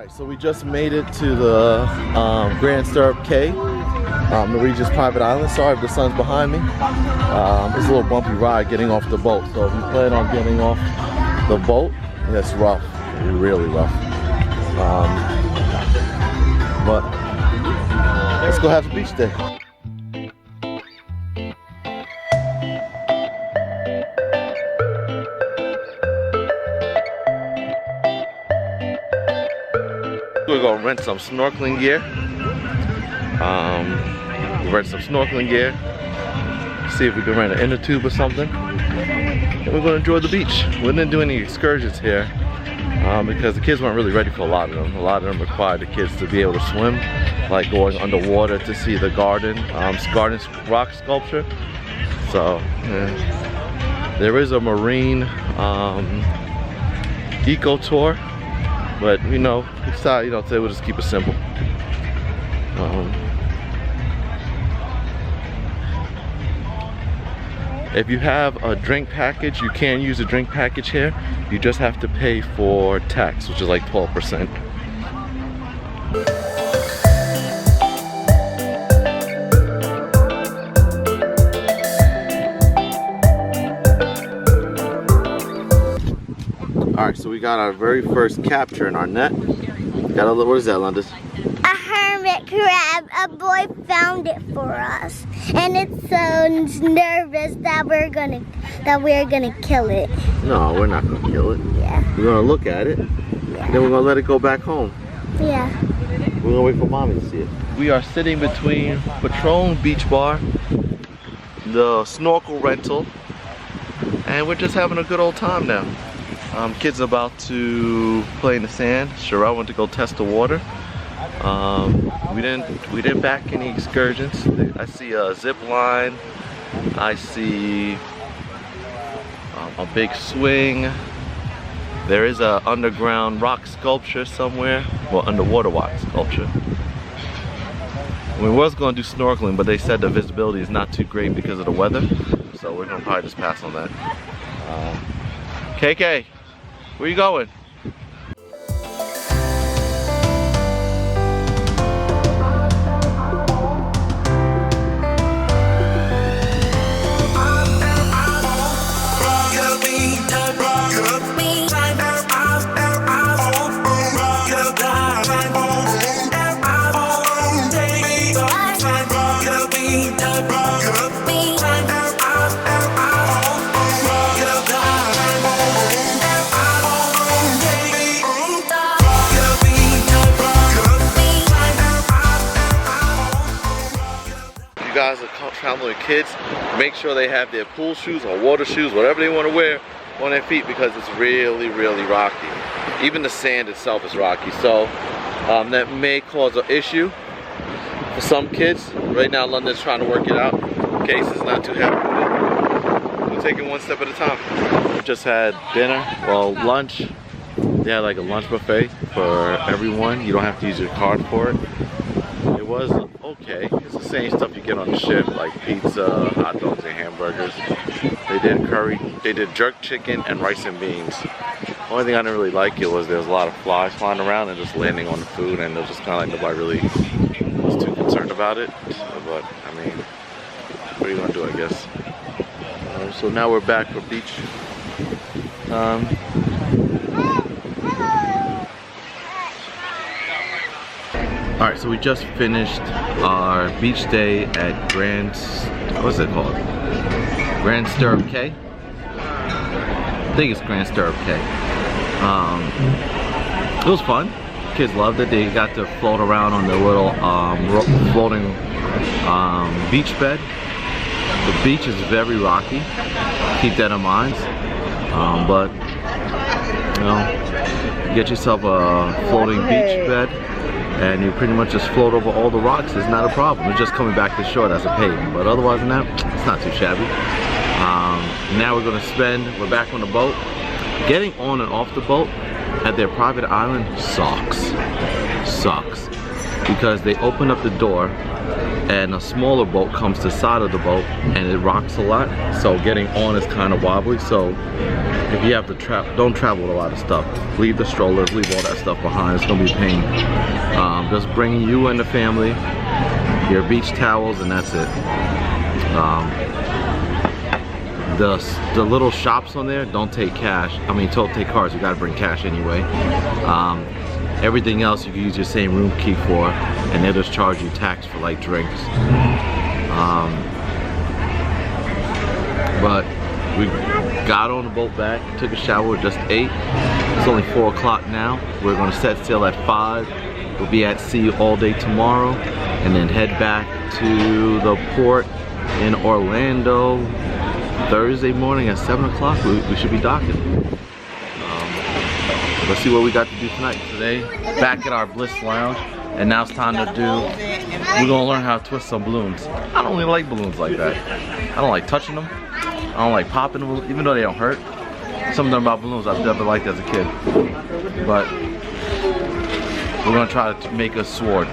Alright, so we just made it to the Grand Stirrup Cay, Norwegian's private island. Sorry if the sun's behind me. It's a little bumpy ride getting off the boat. So if you plan on getting off the boat, it's rough, really rough. But let's go have a beach day. We're gonna rent some snorkeling gear. Rent some snorkeling gear. See if we can rent an inner tube or something. And we're gonna enjoy the beach. We didn't do any excursions here because the kids weren't really ready for a lot of them. A lot of them required the kids to be able to swim, like going underwater to see the garden rock sculpture. So yeah. There is a marine eco tour. But you know, we decided, today we'll just keep it simple. If you have a drink package, you can use a drink package here. You just have to pay for tax, which is like 12%. Alright, so we got our very first capture in our net. Got a little, what is that, Londis? A hermit crab. A boy found it for us. And it's so nervous that we're gonna kill it. No, we're not gonna kill it. Yeah. We're gonna look at it. Yeah. Then we're gonna let it go back home. Yeah. We're gonna wait for Mommy to see it. We are sitting between Patron Beach Bar, the snorkel rental, and we're just having a good old time now. Kids about to play in the sand. Shirell went to go test the water. We didn't back any excursions. I see a zip line. I see a big swing. There is a underground rock sculpture somewhere. Well, underwater rock sculpture. We was going to do snorkeling, but they said the visibility is not too great because of the weather. So we're going to probably just pass on that. KK. Where you going? Guys are traveling with kids, make sure they have their pool shoes or water shoes, whatever they want to wear on their feet, because it's really rocky. Even the sand itself is rocky, so that may cause an issue for some kids. Right now London's trying to work it out. Case is not too happy with it. We'll take it one step at a time. We just had dinner, well, lunch. They had like a lunch buffet for everyone. You don't have to use your card for it. It was okay. It's the same stuff you get on the ship, like pizza, hot dogs, and hamburgers. They did curry, they did jerk chicken and rice and beans. Only thing I didn't really like it was there was a lot of flies flying around and just landing on the food, and it was just kind of like nobody really was too concerned about it. But I mean, what are you gonna do, I guess? So now we're back for beach. Alright, so we just finished our beach day at what's it called? Grand Stirrup Cay? I think it's Grand Stirrup Cay. It was fun. Kids loved it. They got to float around on the little floating beach bed. The beach is very rocky. Keep that in mind. But, get yourself a floating beach bed, and you pretty much just float over all the rocks. It's not a problem. It's just coming back to shore that's a pain. But otherwise than that, it's not too shabby. Now we're back on the boat. Getting on and off the boat at their private island sucks. because they open up the door and a smaller boat comes to the side of the boat and it rocks a lot, so getting on is kind of wobbly. So if you have to don't travel with a lot of stuff. Leave the strollers, leave all that stuff behind. It's gonna be a pain. Just bring you and the family, your beach towels, and that's it. The little shops on there don't take cash. I mean, don't take cards. You gotta bring cash anyway. Everything else you can use your same room key for, and they'll just charge you tax for like drinks. But we got on the boat back, took a shower, just ate. It's only 4 o'clock now. We're gonna set sail at 5. We'll be at sea all day tomorrow, and then head back to the port in Orlando Thursday morning at 7 o'clock. We should be docking. Let's see what we got to do tonight. Today, back at our Bliss Lounge, and now it's time to we're gonna learn how to twist some balloons. I don't really like balloons like that. I don't like touching them. I don't like popping them, even though they don't hurt. Something about balloons I've never liked as a kid. But we're gonna try to make a sword.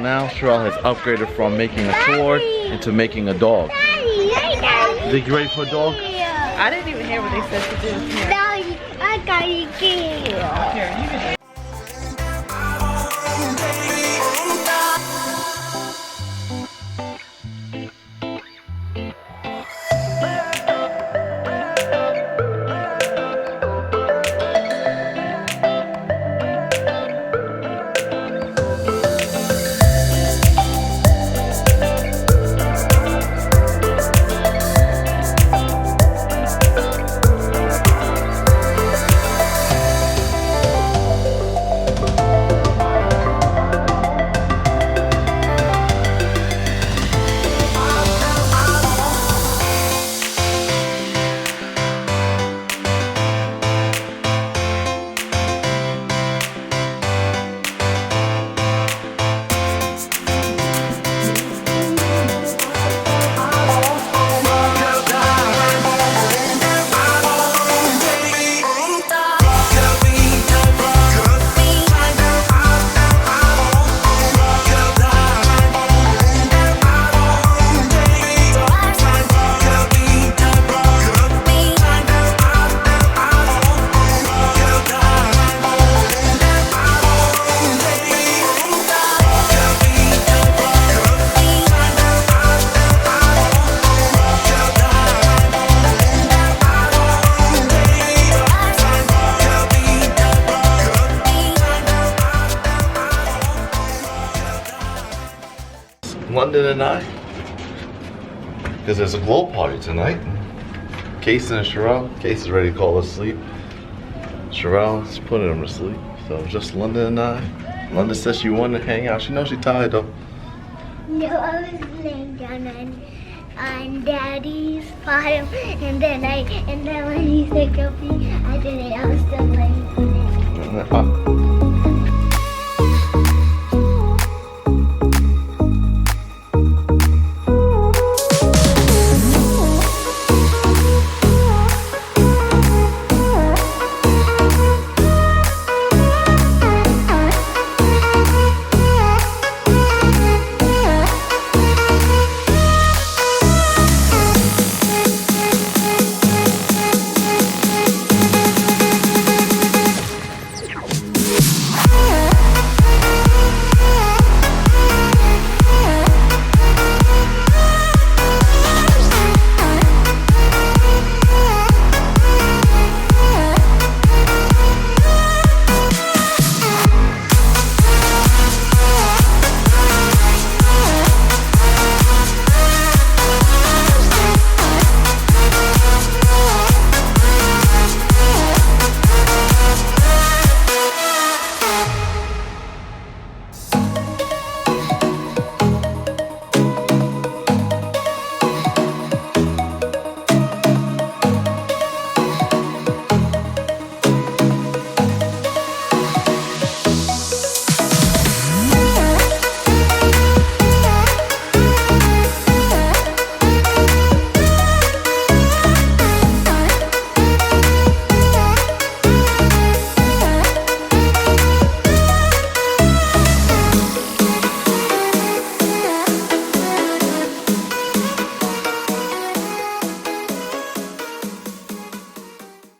Now Shirell has upgraded from making a sword into making a dog. Daddy, Think you ready for a dog? I didn't even hear what they said to do. Here. Daddy, I got you. Here, you can do. London and I, because there's a glow party tonight. Casey and Shirell. Casey's ready to call us asleep. Shirell's putting him to sleep. So just London and I. London says she wanted to hang out. She knows she's tired though. No, I was laying down on Daddy's bottom, and then when he said go pee, I didn't. I was still laying on it.